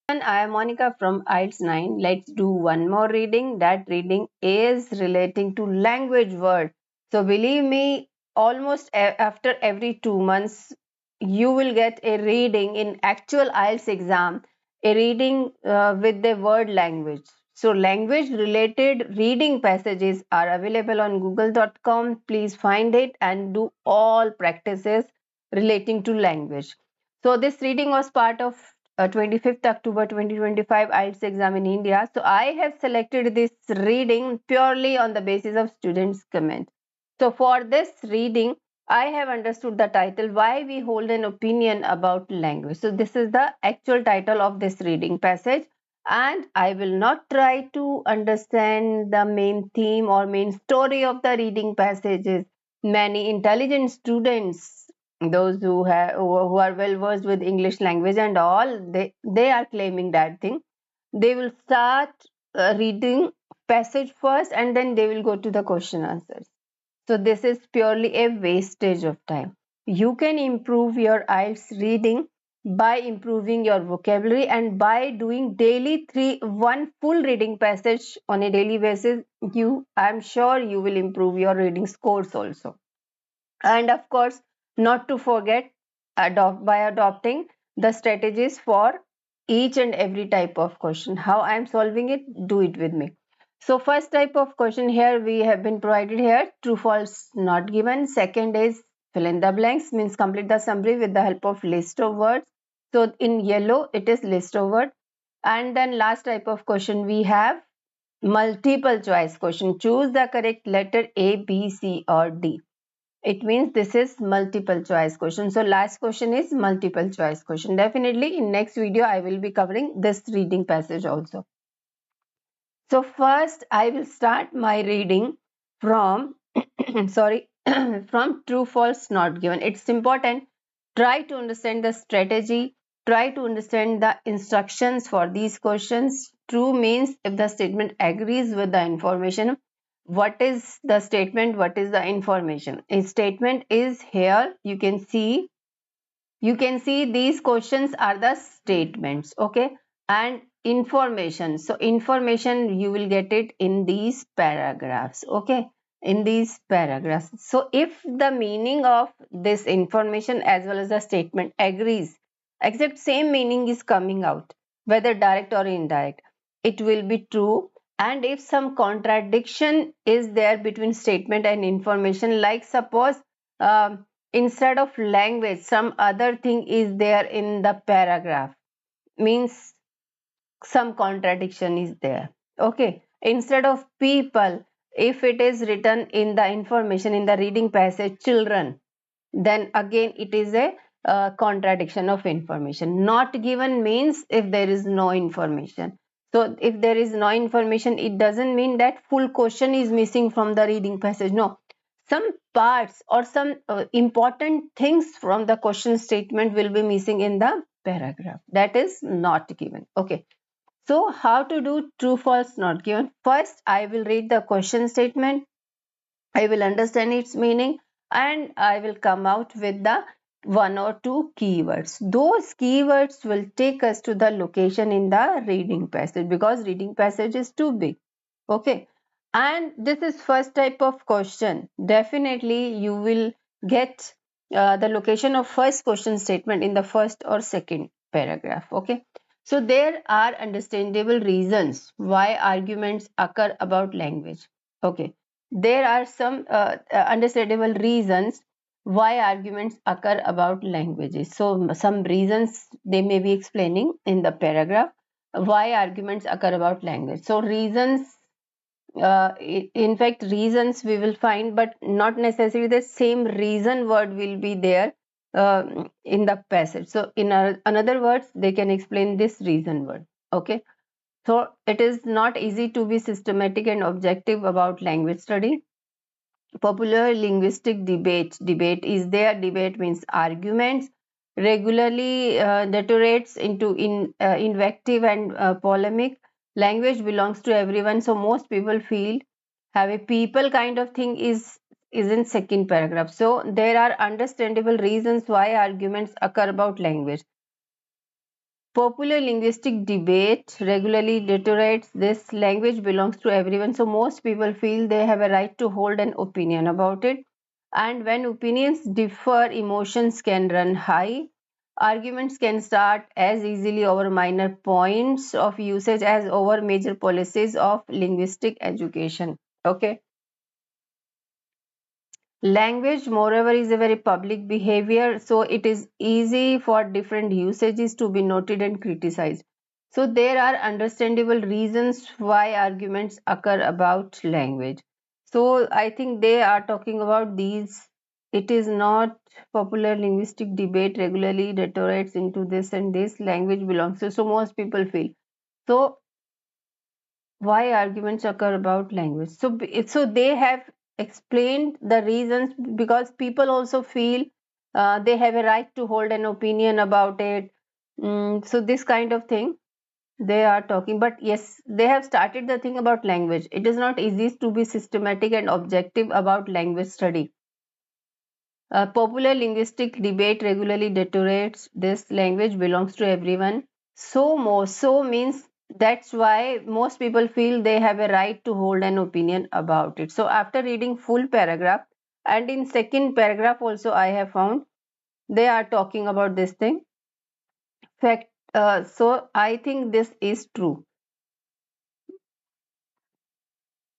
I am Monica from IELTS 9. Let's do one more reading. That reading is relating to language word. So believe me, almost after every 2 months, you will get a reading in actual IELTS exam, a reading with the word language. So language related reading passages are available on google.com. Please find it and do all practices relating to language. So this reading was part of 25th October 2025 IELTS exam in India. So I have selected this reading purely on the basis of students' comment. So for this reading, I have understood the title, Why We Hold an Opinion About Language. So this is the actual title of this reading passage, and I will not try to understand the main theme or main story of the reading passages. Many intelligent students, those who are well versed with English language and all, they are claiming that thing. They will start reading passage first and then they will go to the question answers. So this is purely a wastage of time. You can improve your IELTS reading by improving your vocabulary and by doing daily one full reading passage on a daily basis. I'm sure you will improve your reading scores also. And of course, not to forget, by adopting the strategies for each and every type of question. How I am solving it, do it with me. So first type of question here we have been provided here, true false not given. Second is fill in the blanks, means complete the summary with the help of list of words. So in yellow it is list of words. And then last type of question we have multiple choice question, choose the correct letter A, B, C or D. It means this is multiple choice question. So last question is multiple choice question. Definitely in next video I will be covering this reading passage also. So first I will start my reading from sorry from true false not given. It's important, try to understand the strategy, try to understand the instructions for these questions. True means if the statement agrees with the information. What is the statement, what is the information? A statement is here, you can see these questions are the statements, okay? And information, so information you will get it in these paragraphs, okay? In these paragraphs. So if the meaning of this information as well as the statement agrees, except same meaning is coming out, whether direct or indirect, it will be true. And if some contradiction is there between statement and information, like suppose instead of language some other thing is there in the paragraph, means some contradiction is there, okay? Instead of people, if it is written in the information in the reading passage children, then again it is a contradiction of information. Not given means if there is no information. So if there is no information, it doesn't mean that full question is missing from the reading passage. No, some parts or some important things from the question statement will be missing in the paragraph. That is not given, okay? So how to do true false not given? First I will read the question statement, I will understand its meaning, and I will come out with the one or two keywords. Those keywords will take us to the location in the reading passage, because reading passage is too big, okay? And this is first type of question. Definitely you will get the location of first question statement in the first or second paragraph, okay? So there are understandable reasons why arguments occur about language, okay? There are some understandable reasons why arguments occur about languages. So some reasons they may be explaining in the paragraph why arguments occur about language. So reasons, in fact reasons we will find, but not necessarily the same reason word will be there in the passage. So in another words they can explain this reason word, okay? So it is not easy to be systematic and objective about language study. Popular linguistic debate is there. Debate means arguments, regularly deteriorates into invective and polemic. Language belongs to everyone, so most people feel have a people kind of thing is in second paragraph. So there are understandable reasons why arguments occur about language. Popular linguistic debate regularly deteriorates this. Language belongs to everyone, so most people feel they have a right to hold an opinion about it. And when opinions differ, emotions can run high. Arguments can start as easily over minor points of usage as over major policies of linguistic education. Okay. Language, moreover, is a very public behavior, so it is easy for different usages to be noted and criticized. So there are understandable reasons why arguments occur about language. So I think they are talking about these. It is not popular linguistic debate regularly deteriorates into this and this language belongs to. So most people feel. So why arguments occur about language, so they have explained the reasons because people also feel they have a right to hold an opinion about it. So this kind of thing they are talking, but yes, they have started the thing about language. It is not easy to be systematic and objective about language study. Popular linguistic debate regularly deteriorates this. Language belongs to everyone. So means that's why most people feel they have a right to hold an opinion about it. So after reading full paragraph, and in second paragraph also I have found they are talking about this thing. Fact. So I think this is true.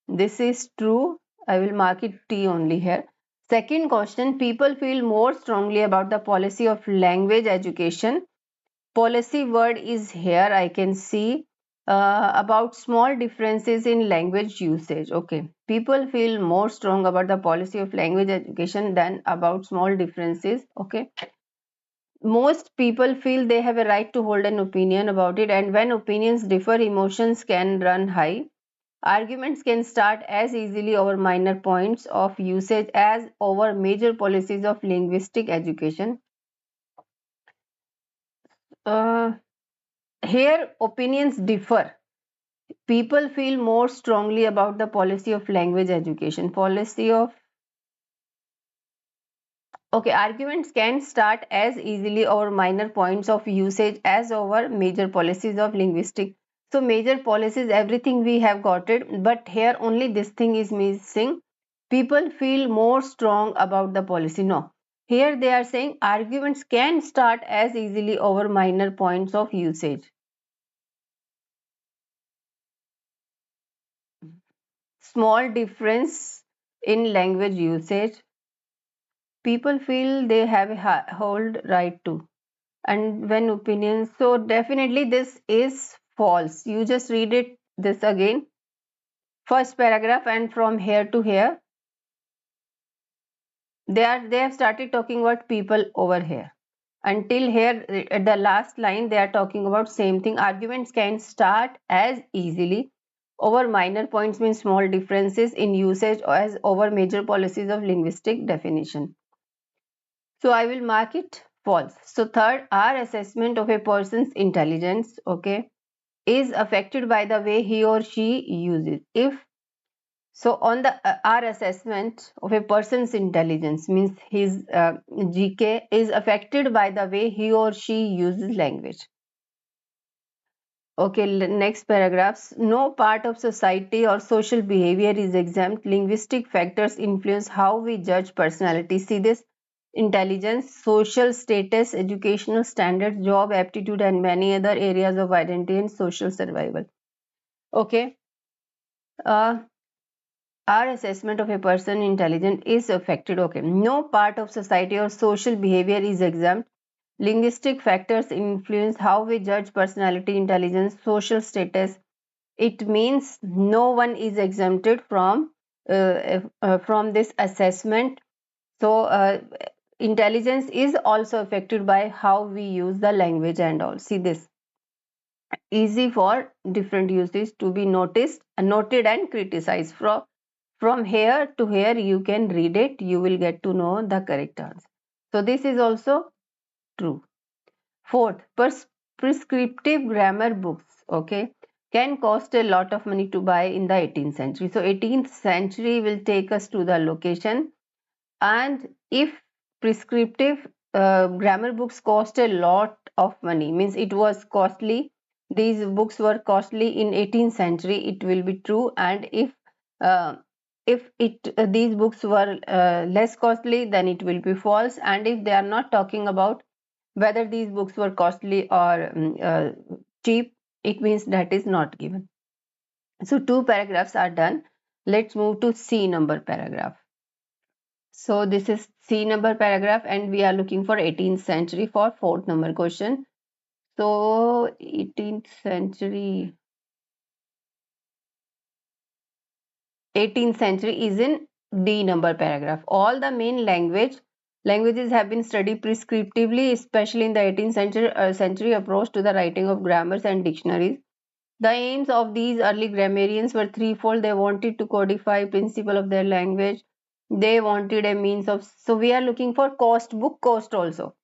This is true. I will mark it T only here. Second question, people feel more strongly about the policy of language education. Policy word is here. I can see about small differences in language usage. Okay. People feel more strong about the policy of language education than about small differences. Okay. Most people feel they have a right to hold an opinion about it, and when opinions differ, emotions can run high. Arguments can start as easily over minor points of usage as over major policies of linguistic education. Uh, Here, opinions differ. People feel more strongly about the policy of language education. Policy of Okay, arguments can start as easily over minor points of usage as over major policies of linguistic. So major policies, everything we have got it, but here only this thing is missing. People feel more strong about the policy. No, here they are saying arguments can start as easily over minor points of usage. Small difference in language usage. People feel they have a hold right to. And when opinions, so definitely this is false. You just read it this again, first paragraph, and from here to here they have started talking about people over here. Until here at the last line they are talking about same thing. Arguments can start as easily over minor points means small differences in usage as over major policies of linguistic definition. So I will mark it false. So third, our assessment of a person's intelligence, okay, is affected by the way he or she uses. If so, on the our assessment of a person's intelligence means his GK is affected by the way he or she uses language. Okay, next paragraphs. No part of society or social behavior is exempt. Linguistic factors influence how we judge personality. See this: intelligence, social status, educational standards, job aptitude, and many other areas of identity and social survival. Okay. Uh, our assessment of a person intelligent is affected. Okay. No part of society or social behavior is exempt. Linguistic factors influence how we judge personality, intelligence, social status. It means no one is exempted from this assessment. So intelligence is also affected by how we use the language and all. See this: easy for different uses to be noted and criticized. From here to here you can read it, you will get to know the correct answer. So this is also true. Fourth, prescriptive grammar books, okay, can cost a lot of money to buy in the 18th century. So 18th century will take us to the location, and if prescriptive grammar books cost a lot of money, means it was costly. These books were costly in 18th century, it will be true. And uh, if these books were less costly, then it will be false. And if they are not talking about whether these books were costly or cheap, it means that is not given. So two paragraphs are done. Let's move to C number paragraph. So this is C number paragraph, and we are looking for 18th century for fourth number question. So 18th century is in D number paragraph. All the main languages have been studied prescriptively, especially in the 18th century approach to the writing of grammars and dictionaries. The aims of these early grammarians were threefold. They wanted to codify principle of their language. They wanted a means of, so we are looking for cost, book cost also.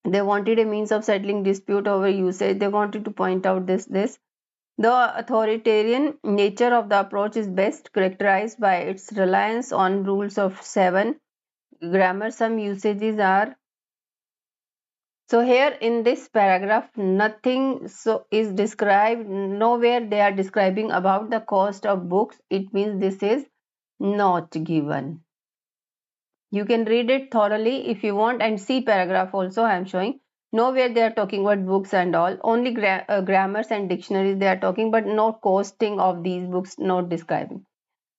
They wanted a means of settling dispute over usage. They wanted to point out this. The authoritarian nature of the approach is best characterized by its reliance on rules of seven. Grammar, some usages are, so here in this paragraph, nothing so is described, nowhere they are describing about the cost of books. It means this is not given. You can read it thoroughly if you want, and see paragraph also I am showing. Nowhere they are talking about books and all, only grammars and dictionaries they are talking, but no costing of these books, not describing.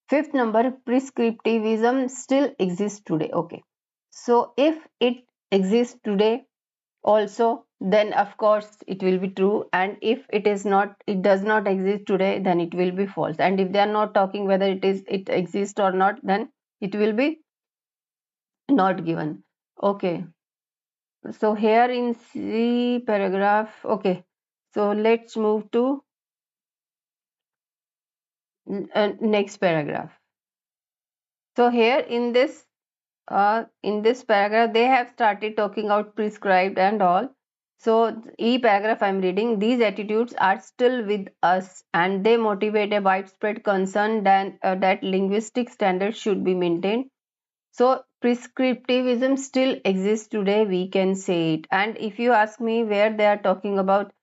Fifth number, prescriptivism still exists today. Okay, so if it exists today also, then of course it will be true. And if it is not, it does not exist today, then it will be false. And if they are not talking whether it exists or not, then it will be not given. Okay, so here in C paragraph, okay, so let's move to next paragraph. So here in this paragraph they have started talking about prescribed and all. So E paragraph I'm reading, these attitudes are still with us and they motivate a widespread concern that linguistic standards should be maintained. So prescriptivism still exists today, we can say it. And if you ask me where they are talking about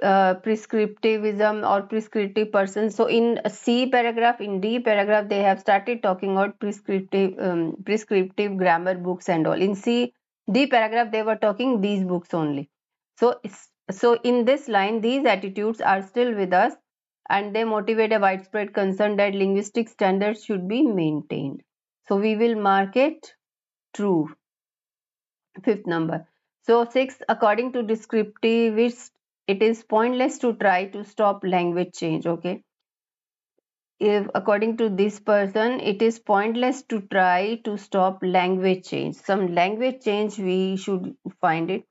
prescriptivism or prescriptive person, so in C paragraph, in D paragraph, they have started talking about prescriptive grammar books and all. In D paragraph, they were talking these books only. So in this line, these attitudes are still with us and they motivate a widespread concern that linguistic standards should be maintained. So we will mark it true. Fifth number. So sixth, according to descriptivists, it is pointless to try to stop language change. Okay. If according to this person, it is pointless to try to stop language change. Some language change we should find it.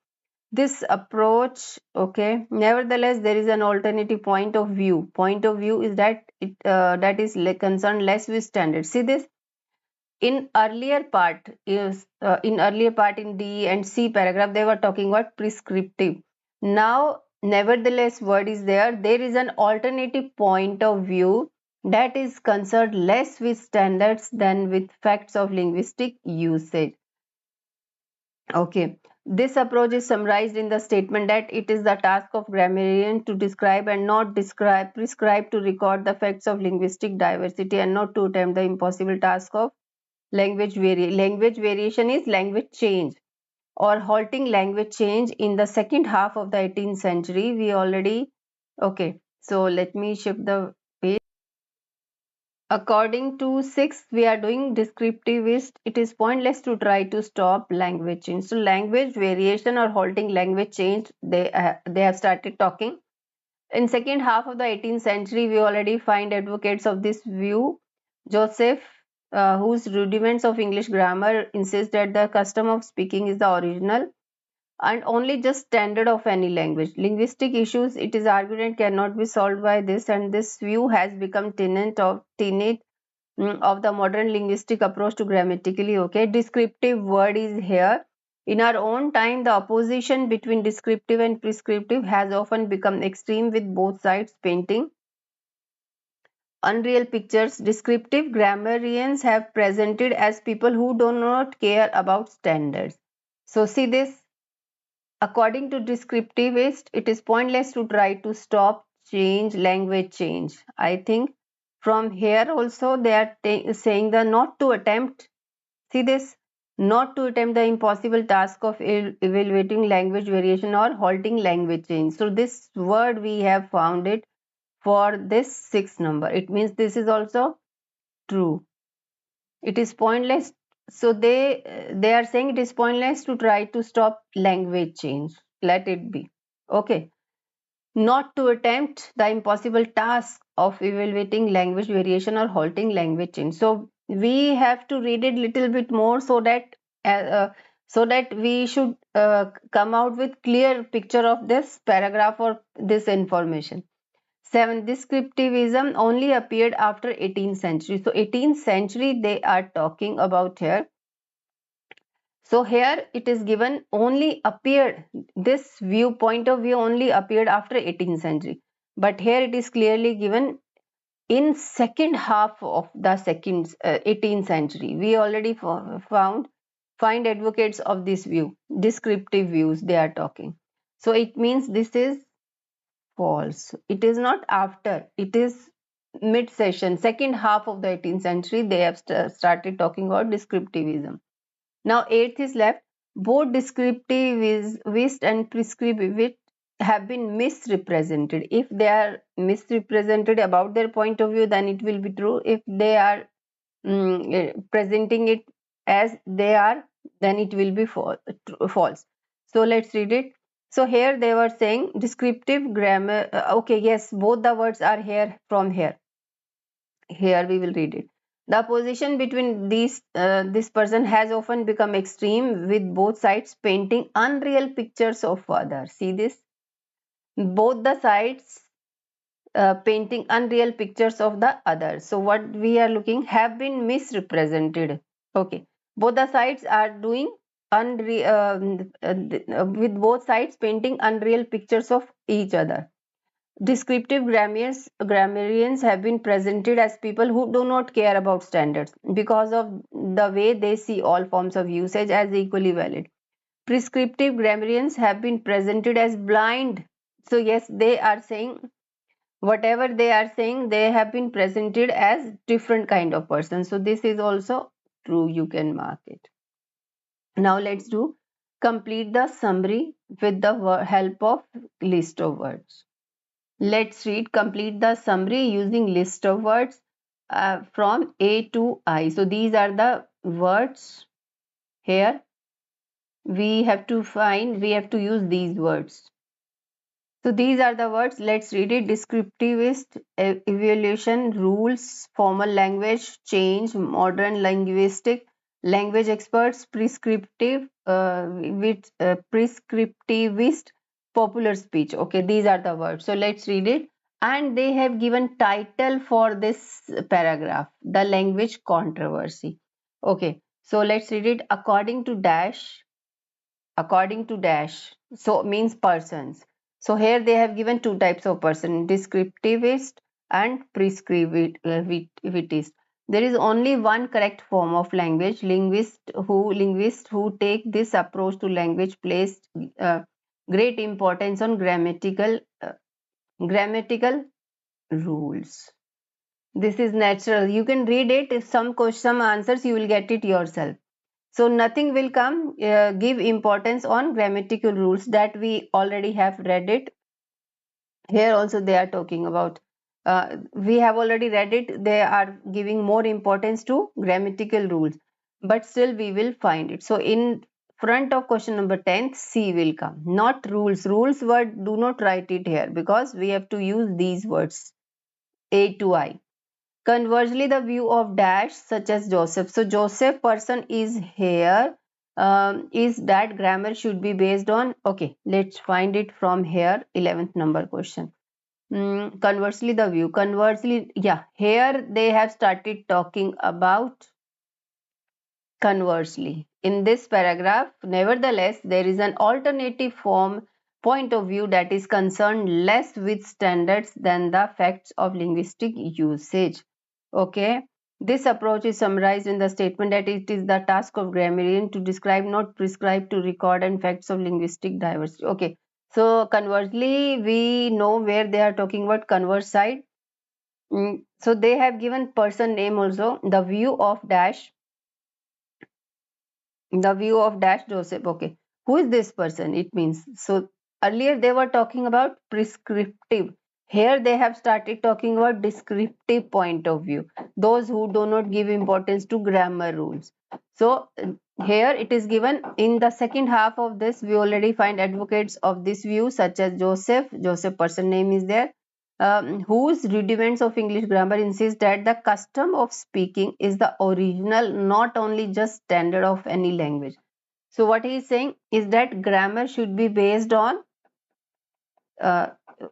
This approach, okay. Nevertheless, there is an alternative point of view. Point of view is that that is concerned less with standards. See this in earlier part in D and C paragraph they were talking about prescriptive. Now nevertheless word is there is an alternative point of view that is concerned less with standards than with facts of linguistic usage. Okay, this approach is summarized in the statement that it is the task of grammarian to describe and not prescribe to record the facts of linguistic diversity and not to attempt the impossible task of language variation is language change or halting language change in the second half of the 18th century. We already, okay, so let me shift the page. According to sixth, we are doing descriptivist. It is pointless to try to stop language change. So language variation or halting language change, they have started talking. In second half of the 18th century, we already find advocates of this view. Joseph, whose rudiments of English grammar insist that the custom of speaking is the original and only just standard of any language. Linguistic issues, it is argued, cannot be solved by this, and this view has become tenet of the modern linguistic approach to grammatically. Okay, descriptive word is here. In our own time, the opposition between descriptive and prescriptive has often become extreme, with both sides painting unreal pictures. Descriptive grammarians have presented as people who do not care about standards. So see this, According to descriptivist, it is pointless to try to stop language change. I think from here also they are saying the not to attempt. See this, not to attempt the impossible task of evaluating language variation or halting language change. So this word we have found it for this 6th number. It means this is also true. It is pointless. So they are saying it is pointless to try to stop language change. Let it be. Okay. Not to attempt the impossible task of evaluating language variation or halting language change. So we have to read it little bit more so that we should come out with clear picture of this paragraph or this information. 7. Descriptivism only appeared after 18th century. So 18th century they are talking about here. So here it is given only appeared, this point of view only appeared after 18th century. But here it is clearly given in second half of the 18th century. We already find advocates of this view, descriptive views they are talking. So it means this is false. It is not after, it is mid session, second half of the 18th century they have started talking about descriptivism. Now 8th is left. Both descriptivist and prescriptivist have been misrepresented. If they are misrepresented about their point of view, then it will be true. If they are presenting it as they are, then it will be false. So let's read it. So here they were saying descriptive grammar. Okay, yes, both the words are here from here. Here we will read it. The opposition between this person has often become extreme, with both sides painting unreal pictures of others. See this? Both the sides painting unreal pictures of the others. So what we are looking have been misrepresented. Okay. Both the sides are doing with both sides painting unreal pictures of each other. Descriptive grammarians have been presented as people who do not care about standards because of the way they see all forms of usage as equally valid. Prescriptive grammarians have been presented as blind. So yes, they are saying whatever they are saying, they have been presented as different kind of person. So this is also true. You can mark it. Now let's do complete the summary with the help of list of words. Let's read complete the summary using list of words from A to I. So these are the words here. We have to use these words. So these are the words. Let's read it. Descriptivist, evaluation, rules, formal language, change, modern linguistic, language experts, prescriptivist, popular speech. Okay, these are the words. So let's read it. And they have given title for this paragraph, the language controversy. Okay, so let's read it. According to dash, so means persons. So here they have given two types of person, descriptivist and prescriptivist. There is only one correct form of language. Linguists who take this approach to language place great importance on grammatical rules. This is natural. You can read it. If some answers you will get it yourself. So nothing will come give importance on grammatical rules that we already have read it. Here also they are talking about. We have already read it. They are giving more importance to grammatical rules. But still we will find it. So in front of question number 10, C will come. Not rules. Rules word do not write it here because we have to use these words. A to I. Conversely, the view of dash such as Joseph. So Joseph person is here. Is that grammar should be based on? Okay, let's find it from here. 11th number question. Conversely, the view. Conversely, yeah, here they have started talking about conversely. In this paragraph, nevertheless, there is an alternative point of view that is concerned less with standards than the facts of linguistic usage. Okay, This approach is summarized in the statement that it is the task of grammarian to describe, not prescribe, to record and facts of linguistic diversity. Okay, so conversely, we know where they are talking about converse side. So they have given person name also, the view of dash, Joseph. Okay, who is this person? It means, so earlier they were talking about prescriptive. Here they have started talking about descriptive point of view, those who do not give importance to grammar rules. So here it is given in the second half of this, we already find advocates of this view such as Joseph person name is there, whose rudiments of English grammar insist that the custom of speaking is the original, not only just standard of any language. So what he is saying is that grammar should be based on, uh,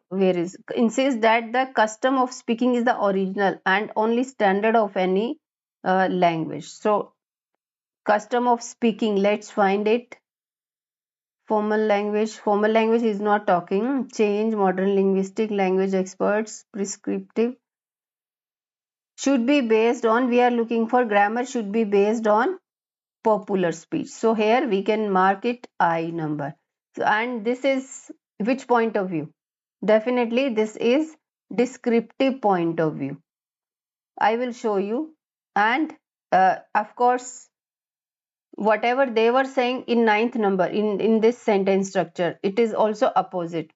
where is insists that the custom of speaking is the original and only standard of any language. So custom of speaking, let's find it. Formal language is not talking. Change, modern linguistic language experts, prescriptive, should be based on, we are looking for grammar should be based on popular speech. So here we can mark it I number. So, and this is which point of view? Definitely this is descriptive point of view. I will show you. And of course, whatever they were saying in ninth number in this sentence structure, it is also opposite.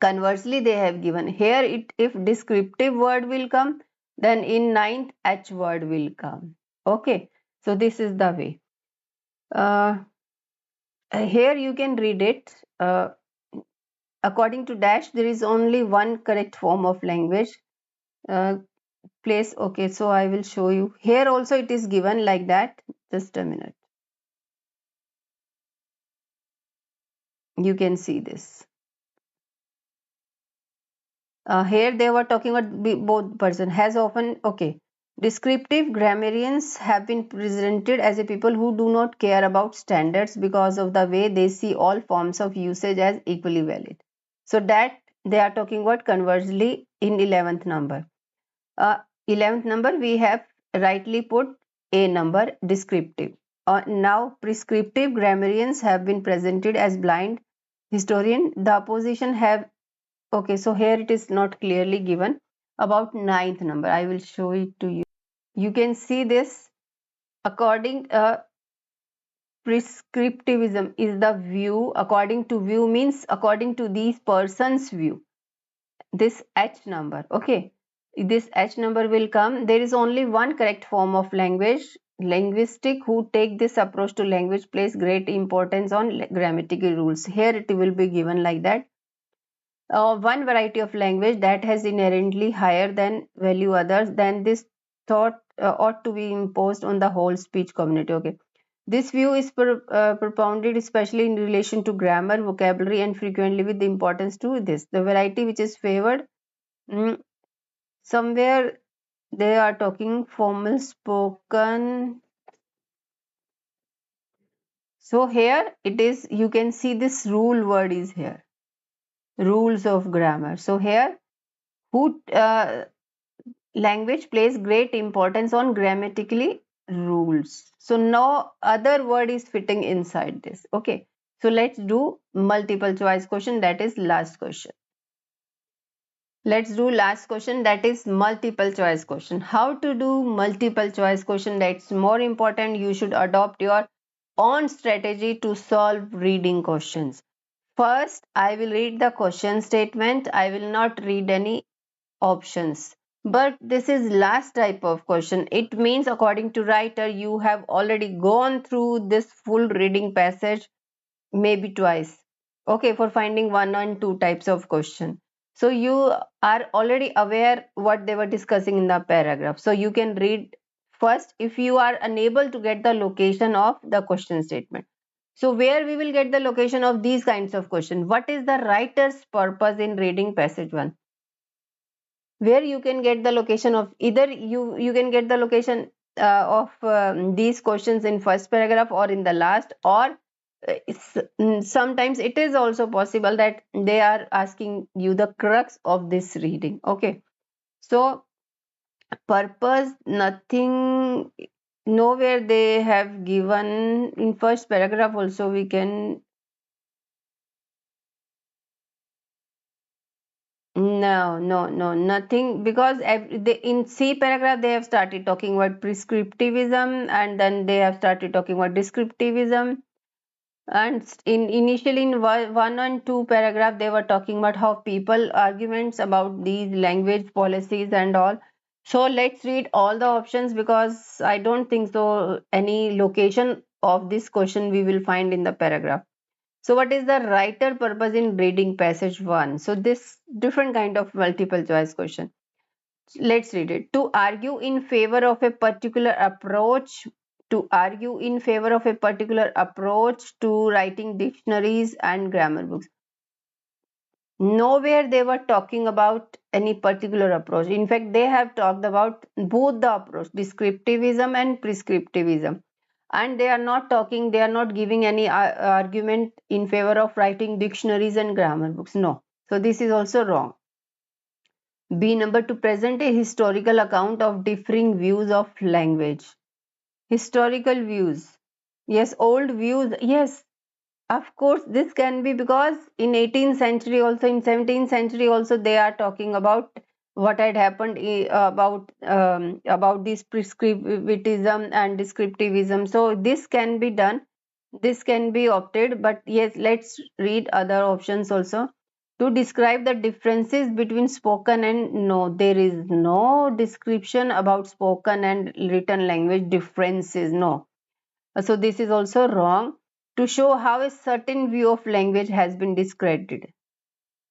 Conversely, they have given here, it if descriptive word will come, then in ninth H word will come. Okay, so this is the way. Here you can read it. According to dash, there is only one correct form of language. Place. Okay, so I will show you. Here also it is given like that. Just a minute. You can see this. Here they were talking about both person has often. Okay. Descriptive grammarians have been presented as a people who do not care about standards because of the way they see all forms of usage as equally valid. So that they are talking about conversely in 11th number. 11th number we have rightly put a number descriptive. Now prescriptive grammarians have been presented as blind historian. The opposition have, okay, so here it is not clearly given about ninth number. I will show it to you. You can see this. According prescriptivism is the view. According to view means according to these persons view, this H number. Okay, this H number will come. There is only one correct form of language. Linguistic who take this approach to language place great importance on grammatical rules. Here it will be given like that. One variety of language that has inherently higher than value others, then this thought ought to be imposed on the whole speech community. Okay, this view is propounded especially in relation to grammar, vocabulary, and frequently with the importance to this. The variety which is favored, somewhere they are talking formal spoken. So here it is, you can see this rule word is here, rules of grammar. So here who language plays great importance on grammatically rules. So no other word is fitting inside this. Okay, so let's do multiple choice question, that is last question. Let's do last question, that is multiple choice question. How to do multiple choice question? That's more important. You should adopt your own strategy to solve reading questions. First, I will read the question statement. I will not read any options. But this is last type of question. It means according to writer, you have already gone through this full reading passage maybe twice. Okay, for finding one and two types of question. So you are already aware what they were discussing in the paragraph. So you can read first if you are unable to get the location of the question statement. So where we will get the location of these kinds of question? What is the writer's purpose in reading passage 1? Where you can get the location of, either you can get the location of these questions in first paragraph or in the last, or sometimes it is also possible that they are asking you the crux of this reading. Okay, so Purpose, nothing, nowhere they have given. In first paragraph also we can, no, nothing, because in C paragraph they have started talking about prescriptivism, and then they have started talking about descriptivism. And in initially in one and two paragraph they were talking about how people arguments about these language policies and all. So let's read all the options, because I don't think so any location of this question we will find in the paragraph. So what is the writer purpose in reading passage 1? So this different kind of multiple choice question. Let's read it. To argue in favor of a particular approach, to argue in favor of a particular approach to writing dictionaries and grammar books. Nowhere they were talking about any particular approach. In fact, they have talked about both the approach, descriptivism and prescriptivism. And they are not talking, they are not giving any argument in favor of writing dictionaries and grammar books. No. So this is also wrong. B number, to present a historical account of differing views of language. Historical views. Yes, old views. Yes, of course, this can be, because in 18th century also, in 17th century also, they are talking about what had happened about this prescriptivism and descriptivism. So this can be done, this can be opted. But yes, let's read other options also. To describe the differences between spoken and, no, there is no description about spoken and written language differences. No, so this is also wrong. To show how a certain view of language has been discredited.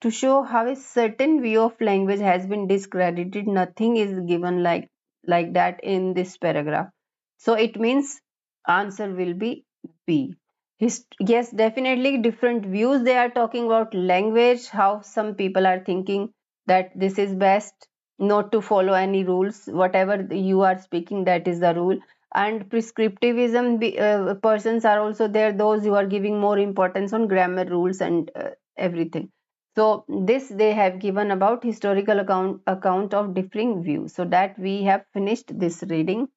To show how a certain view of language has been discredited, nothing is given like that in this paragraph. So it means answer will be B. Yes, definitely different views. They are talking about language, how some people are thinking that this is best, not to follow any rules. Whatever you are speaking, that is the rule. And prescriptivism persons are also there, those who are giving more importance on grammar rules and everything. So this they have given about historical account of differing views. So that we have finished this reading.